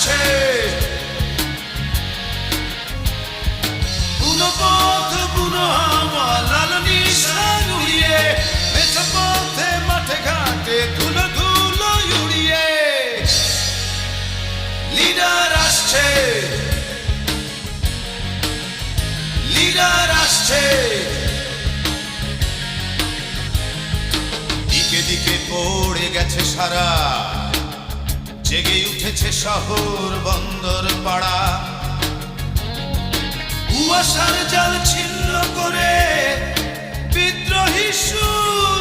আসছে, বুনো পথ বুনো হাওয়া লাল নিশান উড়িয়ে, মেছো পথে মাঠে ঘাটে ধুলো ধুলো উড়িয়ে। লিডার আসছে, লিডার আসছে, দিকে দিকে পড়ে গেছে সারা, জেগে উঠেছে শহর বন্দর পাড়া। কুয়াশার জাল ছিন্ন করে বিদ্রোহী সুর